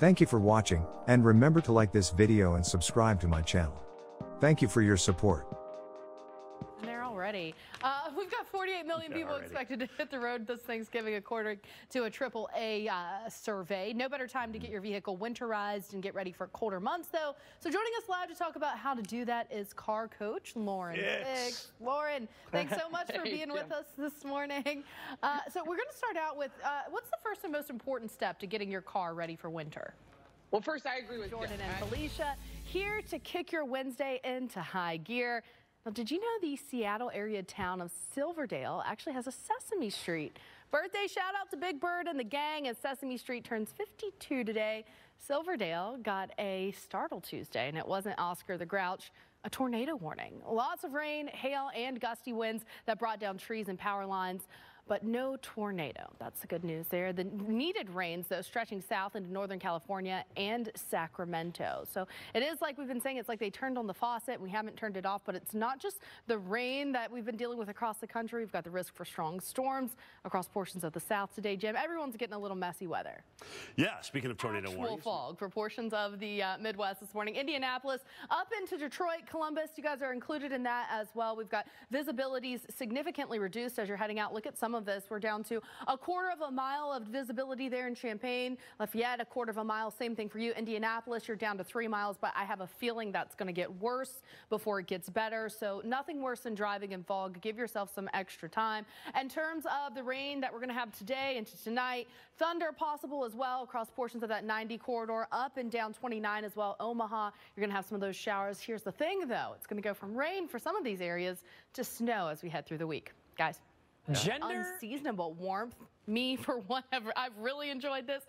Thank you for watching, and remember to like this video and subscribe to my channel. Thank you for your support. And there already. We've got 48 million people expected to hit the road this Thanksgiving, according to a AAA survey. No better time to get your vehicle winterized and get ready for colder months, though. So joining us live to talk about how to do that is car coach Lauren. Yes. Lauren, thanks so much for being with us this morning. So we're going to start out with what's the first and most important step to getting your car ready for winter? Well, first, I agree with Jordan and Felicia here to kick your Wednesday into high gear. Now, did you know the Seattle area town of Silverdale actually has a Sesame Street? Birthday shout out to Big Bird and the gang as Sesame Street turns 52 today. Silverdale got a startle Tuesday, and it wasn't Oscar the Grouch. A tornado warning. Lots of rain, hail, and gusty winds that brought down trees and power lines, but no tornado. That's the good news there. The needed rains, though, stretching south into Northern California and Sacramento. So it is like we've been saying, it's like they turned on the faucet. We haven't turned it off, but it's not just the rain that we've been dealing with across the country. We've got the risk for strong storms across portions of the south today. Jim, everyone's getting a little messy weather. Yeah, speaking of tornado warnings. Fog for portions of the Midwest this morning. Indianapolis up into Detroit, Columbus. You guys are included in that as well. We've got visibilities significantly reduced as you're heading out. Look at some of this. We're down to a quarter of a mile of visibility there in Champaign. Lafayette, a quarter of a mile. Same thing for you. Indianapolis, you're down to 3 miles, but I have a feeling that's going to get worse before it gets better. So nothing worse than driving in fog. Give yourself some extra time. In terms of the rain that we're going to have today into tonight, thunder possible as well across portions of that 90 corridor, up and down 29 as well. Omaha, you're going to have some of those showers. Here's the thing, though. It's going to go from rain for some of these areas to snow as we head through the week. Guys. Unseasonable warmth. Me, for one, I've really enjoyed this.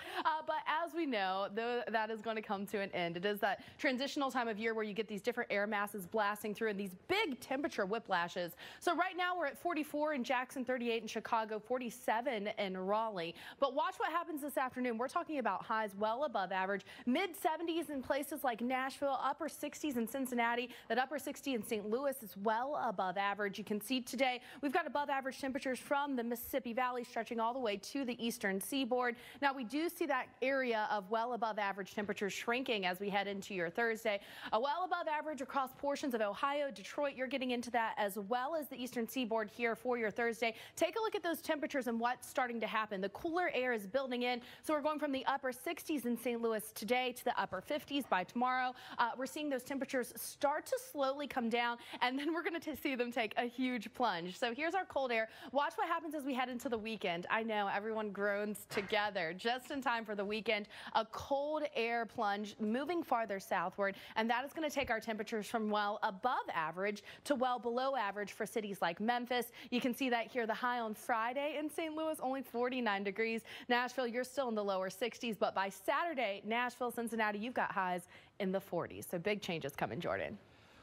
But as we know, though, that is going to come to an end. It is that transitional time of year where you get these different air masses blasting through and these big temperature whiplashes. So right now we're at 44 in Jackson, 38 in Chicago, 47 in Raleigh. But watch what happens this afternoon. We're talking about highs well above average, mid-70s in places like Nashville, upper 60s in Cincinnati. That upper 60 in St. Louis is well above average. You can see today we've got above average temperatures from the Mississippi Valley stretching all the way to the eastern seaboard. Now we do see that area of well above average temperatures shrinking as we head into your Thursday. A well above average across portions of Ohio, Detroit, you're getting into that as well as the eastern seaboard here for your Thursday. Take a look at those temperatures and what's starting to happen. The cooler air is building in, so we're going from the upper 60s in St. Louis today to the upper 50s by tomorrow. We're seeing those temperatures start to slowly come down, and then we're going to see them take a huge plunge. So here's our cold air. Watch what happens as we head into the weekend. I know everyone groans together just in time for the weekend. A cold air plunge moving farther southward, and that is going to take our temperatures from well above average to well below average for cities like Memphis. You can see that here. The high on Friday in St. Louis, only 49 degrees. Nashville, you're still in the lower 60s, but by Saturday, Nashville, Cincinnati, you've got highs in the 40s. So big changes coming, Jordan.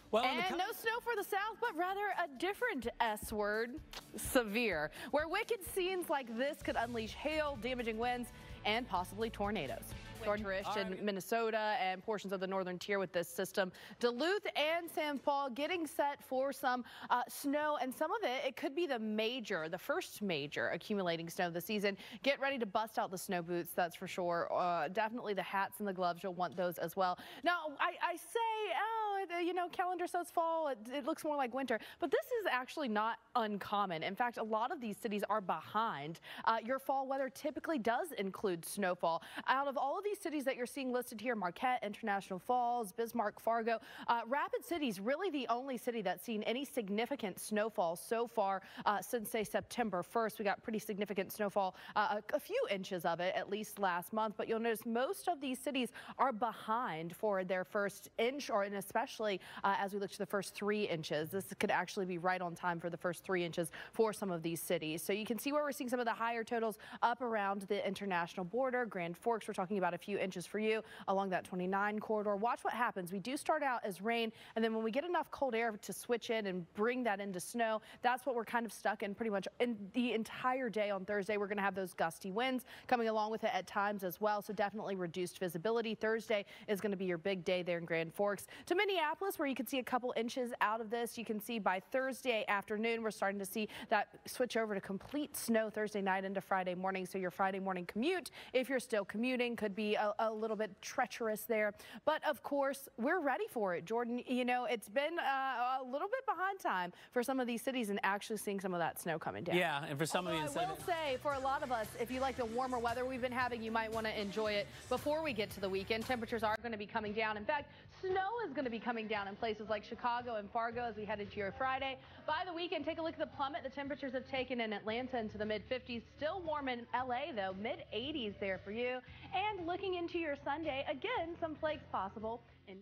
Well, and no snow for the south, but rather a different S word, severe, where wicked scenes like this could unleash hail, damaging winds, and possibly tornadoes. Winterish in Minnesota and portions of the northern tier with this system. Duluth and St. Paul getting set for some snow, and some of it could be the first major accumulating snow of the season. Get ready to bust out the snow boots, that's for sure. Definitely the hats and the gloves, you'll want those as well. Now, I say, oh, you know, calendar says fall, it looks more like winter, but this is actually not uncommon. In fact, a lot of these cities are behind. Your fall weather typically does include snowfall. Out of all of these cities that you're seeing listed here, Marquette, International Falls, Bismarck, Fargo, Rapid City's really the only city that's seen any significant snowfall so far since, say, September 1st. We got pretty significant snowfall, a few inches of it, at least last month, but you'll notice most of these cities are behind for their first inch, and especially as we look to the first 3 inches. This could actually be right on time for the first 3 inches for some of these cities. So you can see where we're seeing some of the higher totals up around the international border. Grand Forks, we're talking about a few inches for you along that 29 corridor. Watch what happens. We do start out as rain, and then when we get enough cold air to switch in and bring that into snow, that's what we're kind of stuck in pretty much in the entire day on Thursday. We're going to have those gusty winds coming along with it at times as well, so definitely reduced visibility. Thursday is going to be your big day there in Grand Forks. To Minneapolis, Indianapolis, where you can see a couple inches out of this, you can see by Thursday afternoon, we're starting to see that switch over to complete snow Thursday night into Friday morning. So your Friday morning commute, if you're still commuting, could be a little bit treacherous there. But of course, we're ready for it. Jordan, you know, it's been a little bit behind time for some of these cities and actually seeing some of that snow coming down. Yeah, and for some of you, I will say, for a lot of us, if you like the warmer weather we've been having, you might want to enjoy it before we get to the weekend. Temperatures are going to be coming down. In fact, snow is going to be coming down in places like Chicago and Fargo as we head into your Friday. By the weekend, take a look at the plummet the temperatures have taken in Atlanta into the mid-50s. Still warm in LA, though, mid-80s there for you. And looking into your Sunday, again, some flakes possible in